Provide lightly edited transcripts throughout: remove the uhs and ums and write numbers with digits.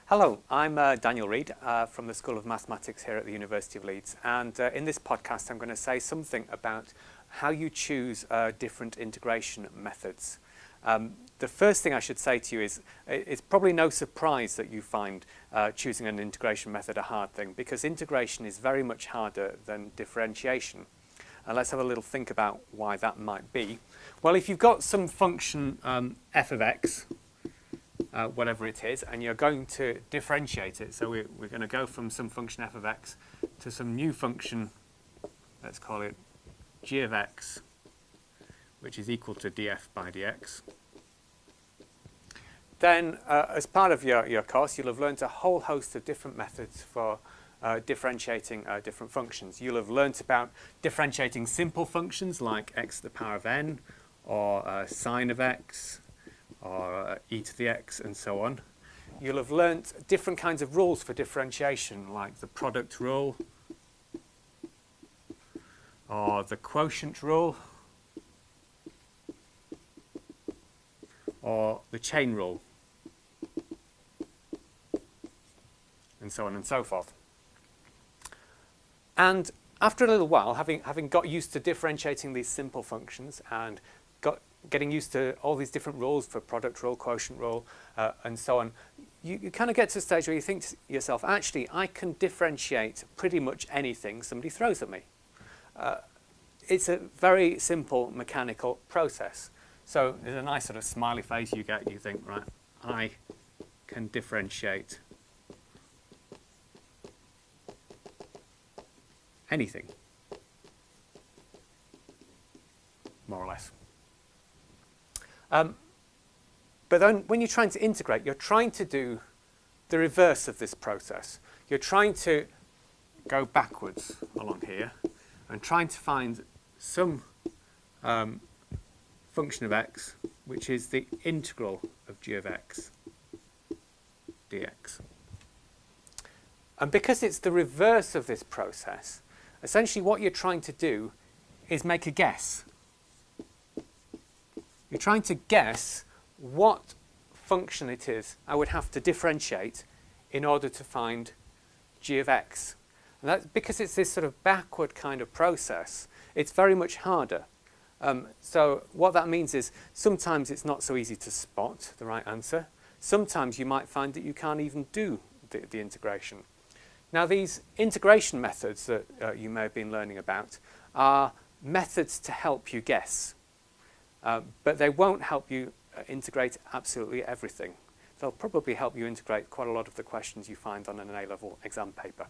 Hello, I'm Daniel Reid from the School of Mathematics here at the University of Leeds, and in this podcast I'm going to say something about how you choose different integration methods. The first thing I should say to you is it's probably no surprise that you find choosing an integration method a hard thing, because integration is very much harder than differentiation. And let's have a little think about why that might be. Well, if you've got some function f of x, whatever it is, and you're going to differentiate it. So we're going to go from some function f of x to some new function, let's call it g of x, which is equal to df by dx. Then, as part of your course, you'll have learned a whole host of different methods for differentiating different functions. You'll have learnt about differentiating simple functions like x to the power of n, or sine of x, or e to the x, and so on. You'll have learnt different kinds of rules for differentiation, like the product rule, or the quotient rule, or the chain rule, and so on and so forth. And after a little while, having got used to differentiating these simple functions and getting used to all these different rules for product rule, quotient rule, and so on, you kind of get to a stage where you think to yourself, actually, I can differentiate pretty much anything somebody throws at me. It's a very simple mechanical process. So there's a nice sort of smiley face you get. You think, right, I can differentiate anything, more or less. But then when you're trying to integrate, you're trying to do the reverse of this process. You're trying to go backwards along here and trying to find some function of x, which is the integral of g of x dx. And because it's the reverse of this process, essentially what you're trying to do is make a guess. You're trying to guess what function it is I would have to differentiate in order to find g of x. And that's because it's this sort of backward kind of process. It's very much harder. So what that means is sometimes it's not so easy to spot the right answer. Sometimes you might find that you can't even do the integration. Now, these integration methods that you may have been learning about are methods to help you guess. But they won't help you integrate absolutely everything. They'll probably help you integrate quite a lot of the questions you find on an A-level exam paper.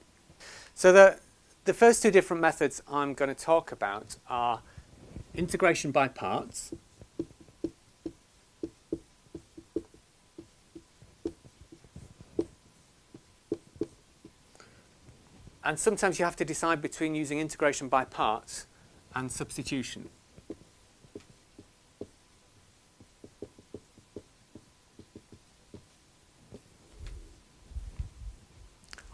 So the first two different methods I'm going to talk about are integration by parts and sometimes you have to decide between using integration by parts and substitution.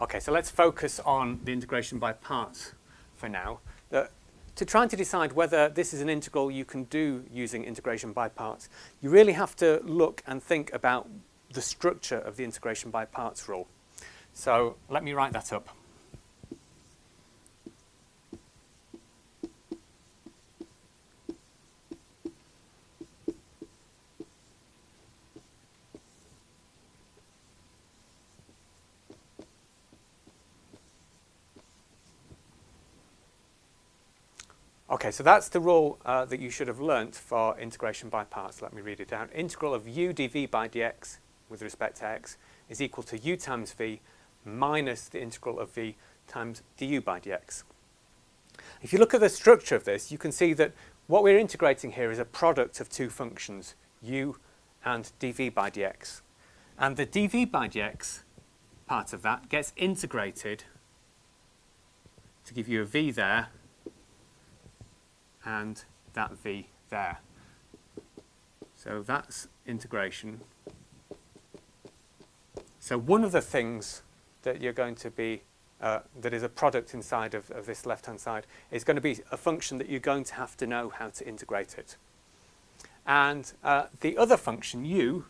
Okay, so let's focus on the integration by parts for now. To try to decide whether this is an integral you can do using integration by parts, you really have to look and think about the structure of the integration by parts rule. So let me write that up. Okay, so that's the rule that you should have learnt for integration by parts. Let me read it down. Integral of u dv by dx with respect to x is equal to u times v minus the integral of v times du by dx. If you look at the structure of this, you can see that what we're integrating here is a product of two functions, u and dv by dx. And the dv by dx part of that gets integrated to give you a v there and that v there. So that's integration. So one of the things that you're going to be, that is a product inside of this left-hand side, is going to be a function that you're going to have to know how to integrate it. And the other function, u,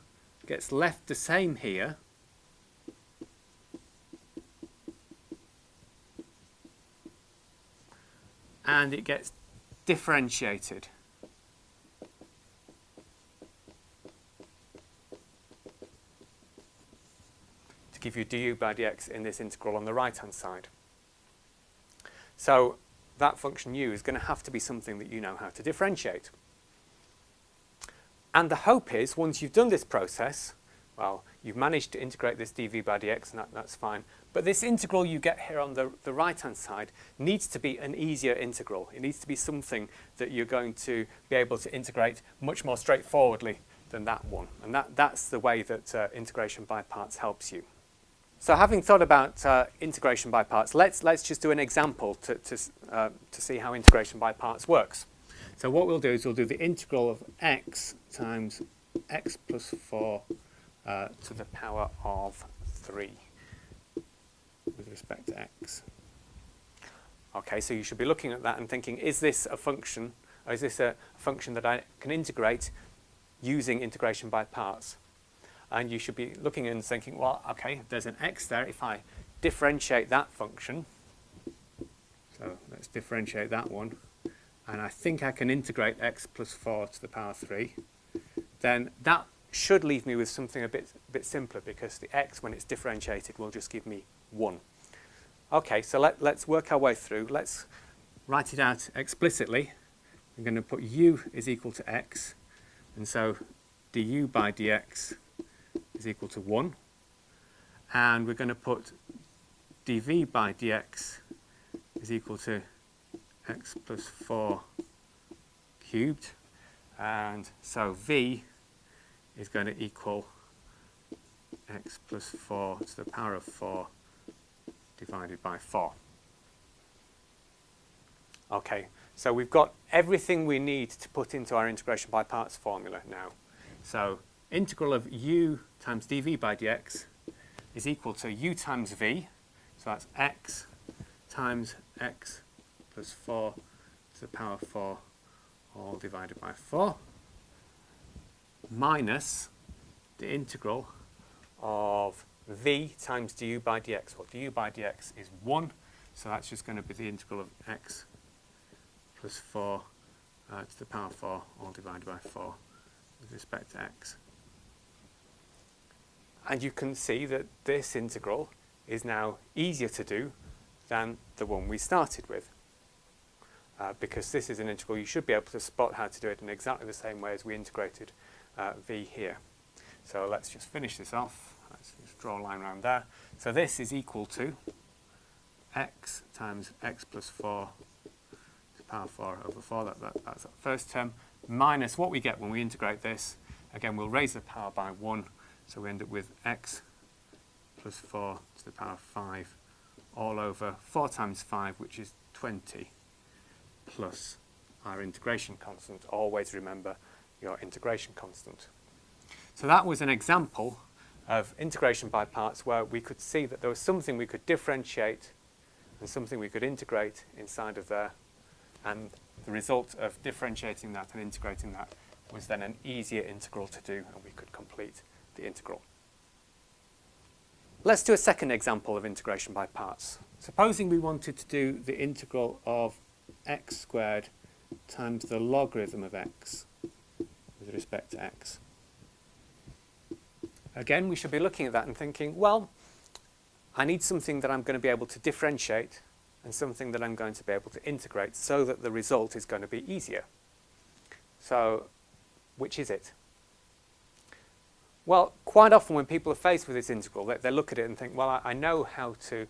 gets left the same here and it gets differentiated. To give you du by dx in this integral on the right-hand side. So that function u is going to have to be something that you know how to differentiate. And the hope is, once you've done this process, well, you've managed to integrate this dv by dx, and that's fine. But this integral you get here on the right-hand side needs to be an easier integral. It needs to be something that you're going to be able to integrate much more straightforwardly than that one. And that's the way that integration by parts helps you. So having thought about integration by parts, let's just do an example to see how integration by parts works. So what we'll do is we'll do the integral of x times x plus 4 to the power of 3 with respect to x. Okay, so you should be looking at that and thinking, is this a function, or is this a function that I can integrate using integration by parts? And you should be looking and thinking, well, okay, there's an x there. If I differentiate that function, so let's differentiate that one, and I think I can integrate x plus 4 to the power 3, then that should leave me with something a bit simpler, because the x, when it's differentiated, will just give me 1. Okay, so let's work our way through. Let's write it out explicitly. I'm going to put u is equal to x, and so du by dx is equal to 1. And we're going to put dv by dx is equal to x plus 4 cubed. And so v is going to equal x plus 4 to the power of 4 divided by 4. Okay, so we've got everything we need to put into our integration by parts formula now. So integral of u times dv by dx is equal to u times v, so that's x times x plus 4 to the power 4 all divided by 4, minus the integral of v times du by dx. Well, du by dx is 1, so that's just going to be the integral of x plus 4 to the power 4 all divided by 4 with respect to x. And you can see that this integral is now easier to do than the one we started with. Because this is an integral, you should be able to spot how to do it in exactly the same way as we integrated v here. So let's just finish this off. Let's just draw a line around there. So this is equal to x times x plus 4 to the power 4 over 4. That's that first term, minus what we get when we integrate this. Again, we'll raise the power by 1, so we end up with x plus 4 to the power 5 all over 4 times 5, which is 20, plus our integration constant. Always remember your integration constant. So that was an example of integration by parts where we could see that there was something we could differentiate and something we could integrate inside of there, and the result of differentiating that and integrating that was then an easier integral to do, and we could complete the integral. Let's do a second example of integration by parts. Supposing we wanted to do the integral of x squared times the logarithm of x with respect to x. Again, we should be looking at that and thinking, well, I need something that I'm going to be able to differentiate and something that I'm going to be able to integrate so that the result is going to be easier. So, which is it? Well, quite often when people are faced with this integral, they look at it and think, well, I know how to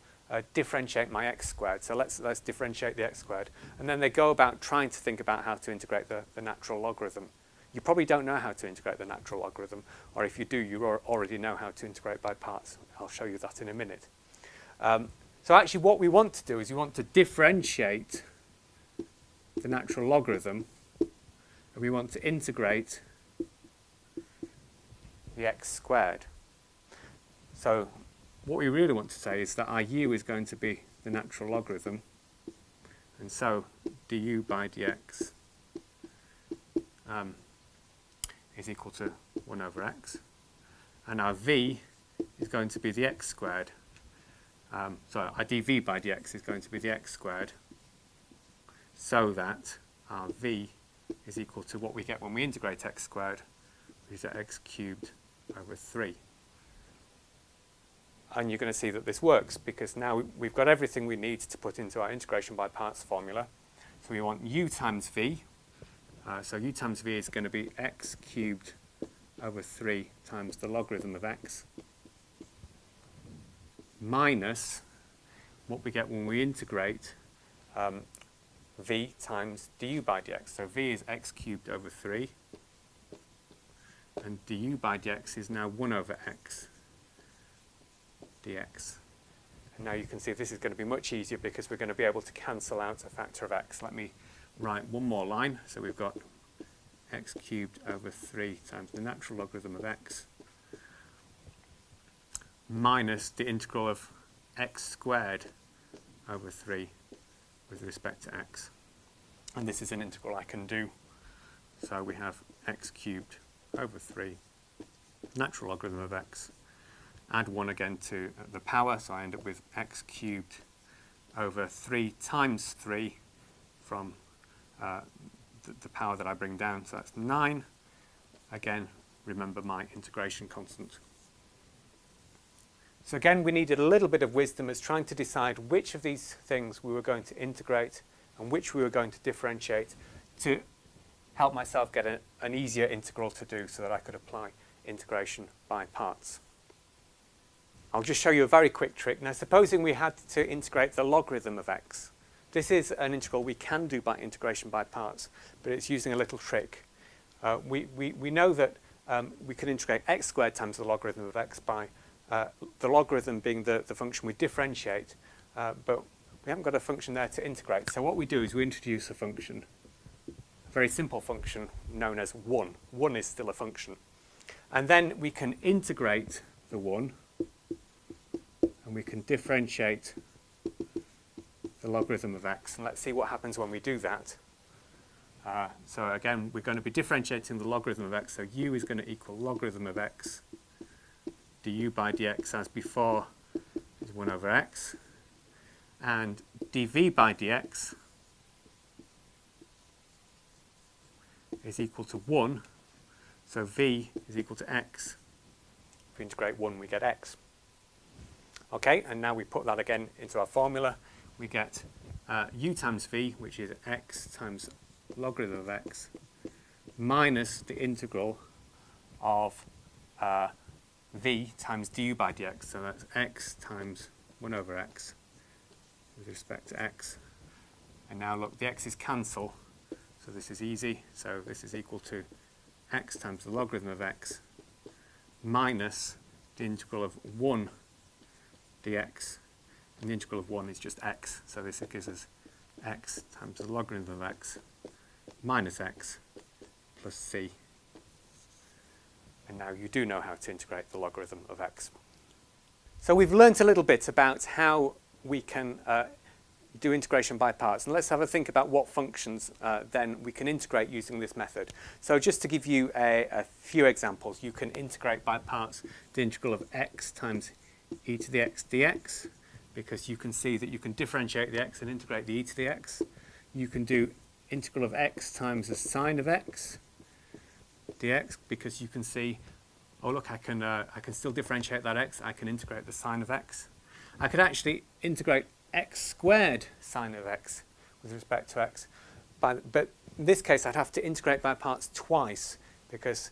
differentiate my x squared, so let's differentiate the x squared. And then they go about trying to think about how to integrate the natural logarithm. You probably don't know how to integrate the natural logarithm, or if you do, you already know how to integrate by parts. I'll show you that in a minute. So actually what we want to do is we want to differentiate the natural logarithm, and we want to integrate the x squared. So what we really want to say is that our u is going to be the natural logarithm, and so du by dx is equal to 1 over x, and our v is going to be the x squared. So our dv by dx is going to be the x squared so that our v is equal to what we get when we integrate x squared, which is x cubed over 3. And you're going to see that this works because now we've got everything we need to put into our integration by parts formula. So we want u times v. So u times v is going to be x cubed over 3 times the logarithm of x minus what we get when we integrate v times du by dx. So v is x cubed over 3 and du by dx is now 1 over x dx. And now you can see this is going to be much easier because we're going to be able to cancel out a factor of x. Let me write one more line. So we've got x cubed over 3 times the natural logarithm of x minus the integral of x squared over 3 with respect to x. And this is an integral I can do. So we have x cubed over 3 natural logarithm of x. Add 1 again to the power, so I end up with x cubed over 3 times 3 from the power that I bring down, so that's 9. Again, remember my integration constant. So again, we needed a little bit of wisdom as trying to decide which of these things we were going to integrate and which we were going to differentiate to help myself get an easier integral to do so that I could apply integration by parts. I'll just show you a very quick trick. Now, supposing we had to integrate the logarithm of x. This is an integral we can do by integration by parts, but it's using a little trick. We know that we can integrate x squared times the logarithm of x by the logarithm being the function we differentiate, but we haven't got a function there to integrate. So what we do is we introduce a function, a very simple function known as 1. 1 is still a function. And then we can integrate the 1, and we can differentiate the logarithm of x. And let's see what happens when we do that. So again, we're going to be differentiating the logarithm of x. So u is going to equal logarithm of x du by dx as before is 1 over x. And dv by dx is equal to 1. So v is equal to x. If we integrate 1, we get x. Okay, and now we put that again into our formula. We get u times v, which is x times logarithm of x, minus the integral of v times du by dx. So that's x times 1 over x with respect to x. And now look, the x's cancel, so this is easy. So this is equal to x times the logarithm of x minus the integral of 1 dx. And the integral of 1 is just x, so this gives us x times the logarithm of x minus x plus c. And now you do know how to integrate the logarithm of x. So we've learnt a little bit about how we can do integration by parts. And let's have a think about what functions then we can integrate using this method. So just to give you a few examples, you can integrate by parts the integral of x times e to the x dx, because you can see that you can differentiate the x and integrate the e to the x. You can do integral of x times the sine of x dx, because you can see, oh look, I can still differentiate that x. I can integrate the sine of x. I could actually integrate x squared sine of x with respect to x, but in this case I'd have to integrate by parts twice, because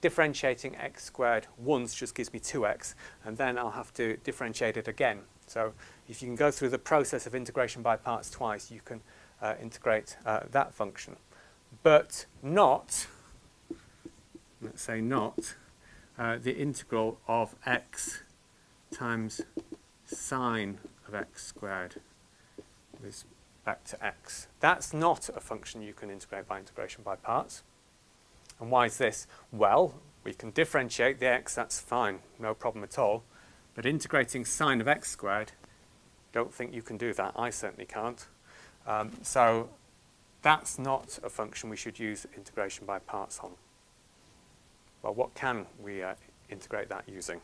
differentiating x squared once just gives me 2x, and then I'll have to differentiate it again. So if you can go through the process of integration by parts twice, you can integrate that function. But not, let's say not, the integral of x times sine of x squared with respect to x. That's not a function you can integrate by integration by parts. And why is this? Well, we can differentiate the x, that's fine, no problem at all. But integrating sine of x squared, don't think you can do that. I certainly can't. So that's not a function we should use integration by parts on. Well, what can we integrate that using?